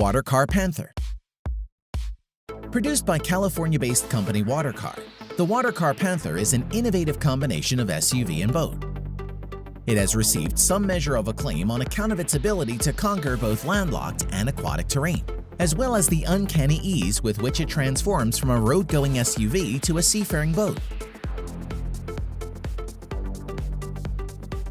Watercar Panther. Produced by California-based company Watercar, the Watercar Panther is an innovative combination of SUV and boat. It has received some measure of acclaim on account of its ability to conquer both landlocked and aquatic terrain, as well as the uncanny ease with which it transforms from a road-going SUV to a seafaring boat.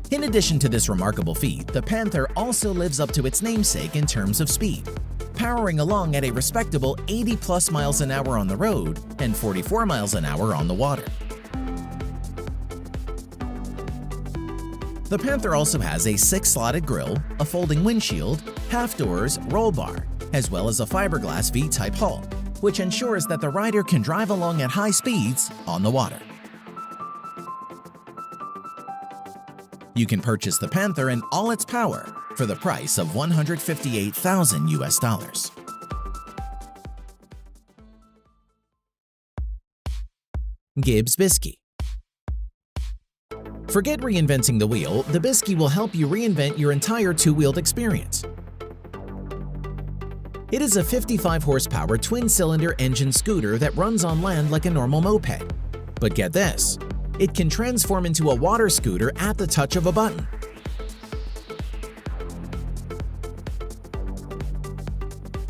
In addition to this remarkable feat, the Panther also lives up to its namesake in terms of speed, powering along at a respectable 80+ miles an hour on the road and 44 miles an hour on the water. The Panther also has a 6-slotted grille, a folding windshield, half-doors, roll bar, as well as a fiberglass V-type hull, which ensures that the rider can drive along at high speeds on the water. You can purchase the Panther in all its power for the price of $158,000 US. Gibbs Bisky. Forget reinventing the wheel, the Bisky will help you reinvent your entire two-wheeled experience. It is a 55-horsepower twin-cylinder engine scooter that runs on land like a normal moped. But get this, it can transform into a water scooter at the touch of a button.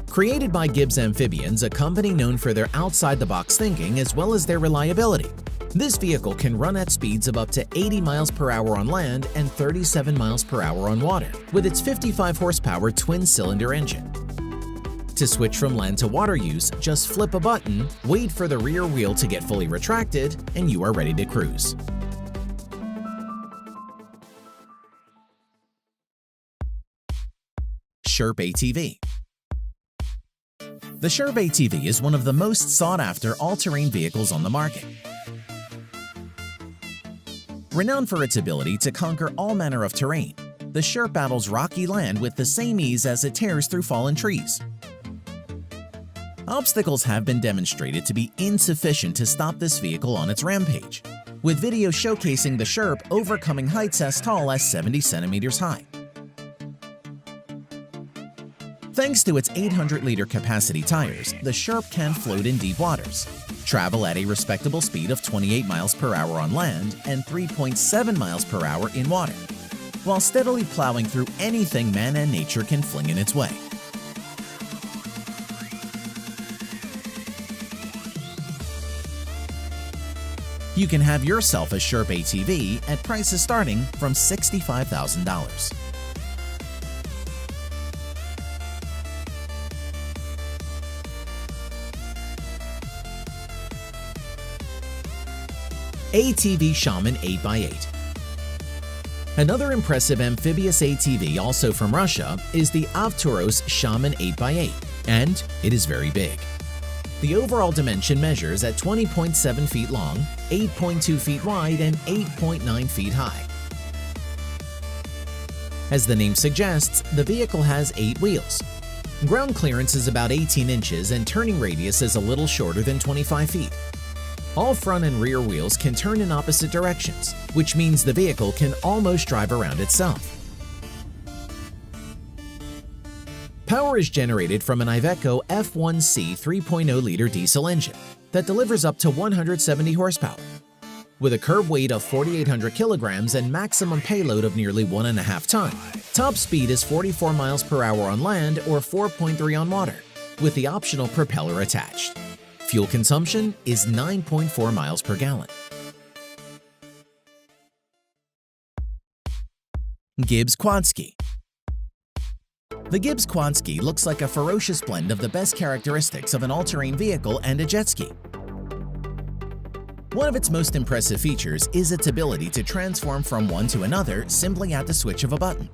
Created by Gibbs Amphibians, a company known for their outside-the-box thinking as well as their reliability, this vehicle can run at speeds of up to 80 miles per hour on land and 37 miles per hour on water with its 55-horsepower twin-cylinder engine. To switch from land to water use, just flip a button, wait for the rear wheel to get fully retracted, and you are ready to cruise. Sherp ATV. The Sherp ATV is one of the most sought-after all-terrain vehicles on the market. Renowned for its ability to conquer all manner of terrain, the Sherp battles rocky land with the same ease as it tears through fallen trees. Obstacles have been demonstrated to be insufficient to stop this vehicle on its rampage, with videos showcasing the Sherp overcoming heights as tall as 70 centimeters high. Thanks to its 800-liter capacity tires, the Sherp can float in deep waters, travel at a respectable speed of 28 miles per hour on land and 3.7 miles per hour in water, while steadily plowing through anything man and nature can fling in its way. You can have yourself a Sherp ATV at prices starting from $65,000. ATV Shaman 8x8. Another impressive amphibious ATV, also from Russia, is the Avtoros Shaman 8x8, and it is very big. The overall dimension measures at 20.7 feet long, 8.2 feet wide, and 8.9 feet high. As the name suggests, the vehicle has 8 wheels. Ground clearance is about 18 inches and turning radius is a little shorter than 25 feet. All front and rear wheels can turn in opposite directions, which means the vehicle can almost drive around itself. Power is generated from an Iveco F1C 3.0-liter diesel engine that delivers up to 170 horsepower. With a curb weight of 4,800 kilograms and maximum payload of nearly 1.5 tons, top speed is 44 miles per hour on land or 4.3 on water, with the optional propeller attached. Fuel consumption is 9.4 miles per gallon. Gibbs Quadski. The Gibbs Quadski looks like a ferocious blend of the best characteristics of an all-terrain vehicle and a jet ski. One of its most impressive features is its ability to transform from one to another simply at the switch of a button.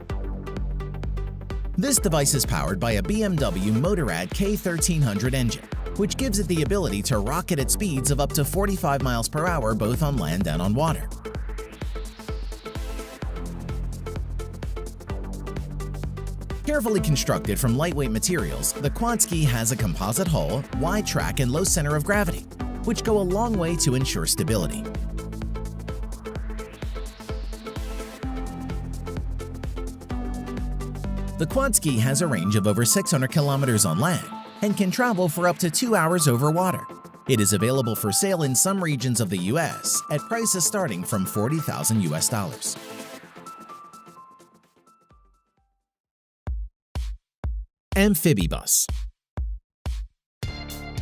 This device is powered by a BMW Motorrad K1300 engine, which gives it the ability to rocket at speeds of up to 45 miles per hour both on land and on water. Carefully constructed from lightweight materials, the Quadski has a composite hull, wide track, and low center of gravity, which go a long way to ensure stability. The The quad-ski has a range of over 600 kilometers on land and can travel for up to 2 hours over water. It is available for sale in some regions of the US at prices starting from $40,000. Amphibibus.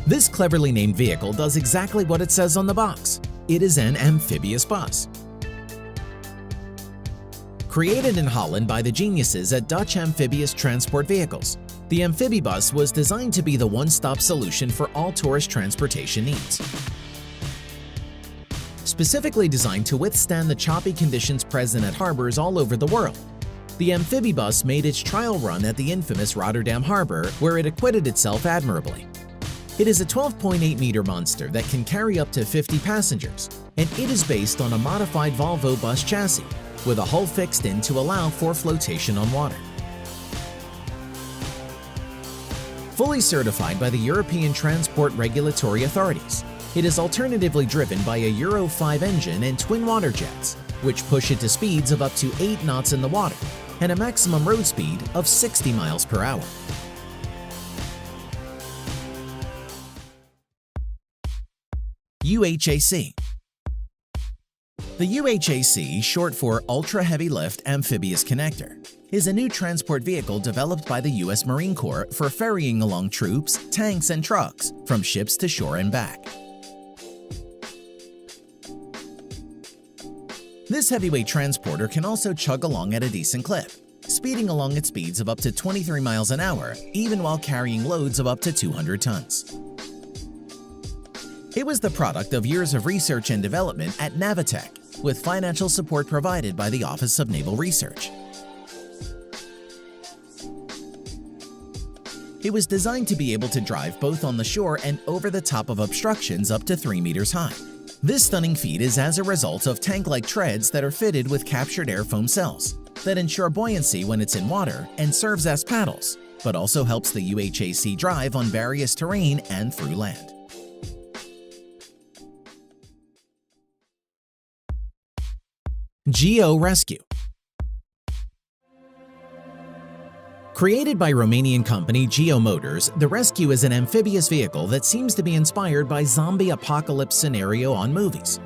This cleverly named vehicle does exactly what it says on the box. It is an amphibious bus. Created in Holland by the geniuses at Dutch Amphibious Transport Vehicles, the Amphibibus was designed to be the one-stop solution for all tourist transportation needs. Specifically designed to withstand the choppy conditions present at harbors all over the world, the Amphibibus made its trial run at the infamous Rotterdam harbor, where it acquitted itself admirably. It is a 12.8-meter monster that can carry up to 50 passengers, and it is based on a modified Volvo bus chassis, with a hull fixed in to allow for flotation on water. Fully certified by the European transport regulatory authorities, it is alternatively driven by a Euro 5 engine and twin water jets, which push it to speeds of up to 8 knots in the water and a maximum road speed of 60 miles per hour. UHAC. The UHAC, short for Ultra Heavy Lift Amphibious Connector, is a new transport vehicle developed by the U.S. Marine Corps for ferrying along troops, tanks, and trucks from ships to shore and back. This heavyweight transporter can also chug along at a decent clip, speeding along at speeds of up to 23 miles an hour, even while carrying loads of up to 200 tons. It was the product of years of research and development at Navitec, with financial support provided by the Office of Naval Research. It was designed to be able to drive both on the shore and over the top of obstructions up to 3 meters high. This stunning feat is as a result of tank-like treads that are fitted with captured air foam cells that ensure buoyancy when it's in water and serves as paddles, but also helps the UHAC drive on various terrain and through land. Geo Rescue. Created by Romanian company Geo Motors, the Rescue is an amphibious vehicle that seems to be inspired by zombie apocalypse scenario on movies.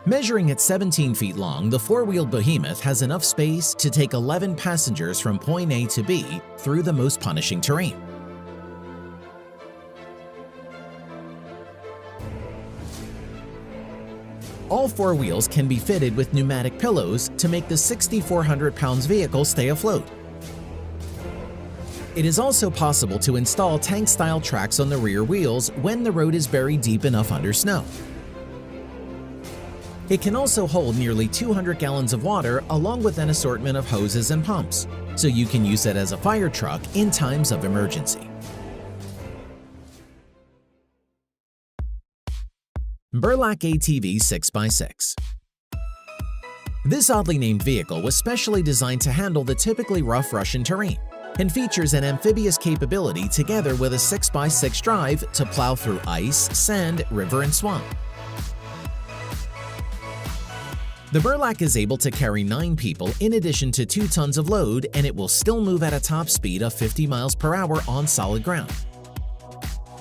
Measuring at 17 feet long, the four-wheeled behemoth has enough space to take 11 passengers from point A to B through the most punishing terrain. All four wheels can be fitted with pneumatic pillows to make the 6,400 pounds vehicle stay afloat. It is also possible to install tank-style tracks on the rear wheels when the road is buried deep enough under snow. It can also hold nearly 200 gallons of water along with an assortment of hoses and pumps, so you can use it as a fire truck in times of emergency. Burlak ATV 6x6. This oddly named vehicle was specially designed to handle the typically rough Russian terrain and features an amphibious capability together with a 6x6 drive to plow through ice, sand, river, and swamp. The Burlak is able to carry 9 people in addition to 2 tons of load, and it will still move at a top speed of 50 miles per hour on solid ground.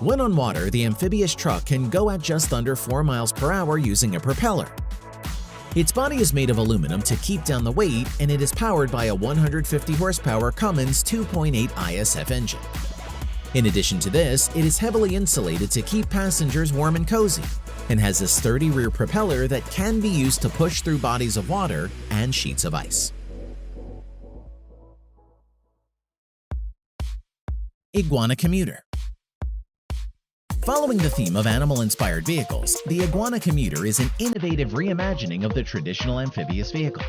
When on water, the amphibious truck can go at just under 4 miles per hour using a propeller. Its body is made of aluminum to keep down the weight, and it is powered by a 150 horsepower Cummins 2.8 ISF engine. In addition to this, it is heavily insulated to keep passengers warm and cozy, and has a sturdy rear propeller that can be used to push through bodies of water and sheets of ice. Iguana Commuter. Following the theme of animal-inspired vehicles, the Iguana Commuter is an innovative reimagining of the traditional amphibious vehicle.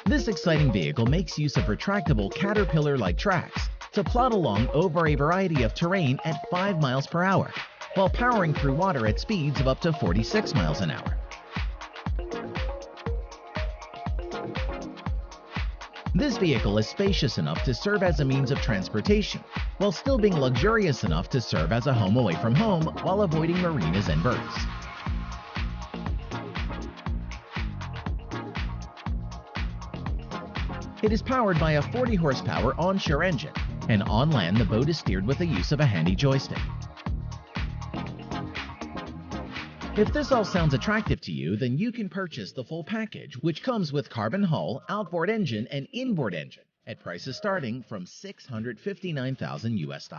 This exciting vehicle makes use of retractable caterpillar-like tracks to plod along over a variety of terrain at 5 miles per hour, while powering through water at speeds of up to 46 miles an hour. This vehicle is spacious enough to serve as a means of transportation, while still being luxurious enough to serve as a home away from home while avoiding marinas and birds. It is powered by a 40 horsepower onshore engine, and on land the boat is steered with the use of a handy joystick. If this all sounds attractive to you, then you can purchase the full package, which comes with carbon hull, outboard engine, and inboard engine at prices starting from $659,000 US.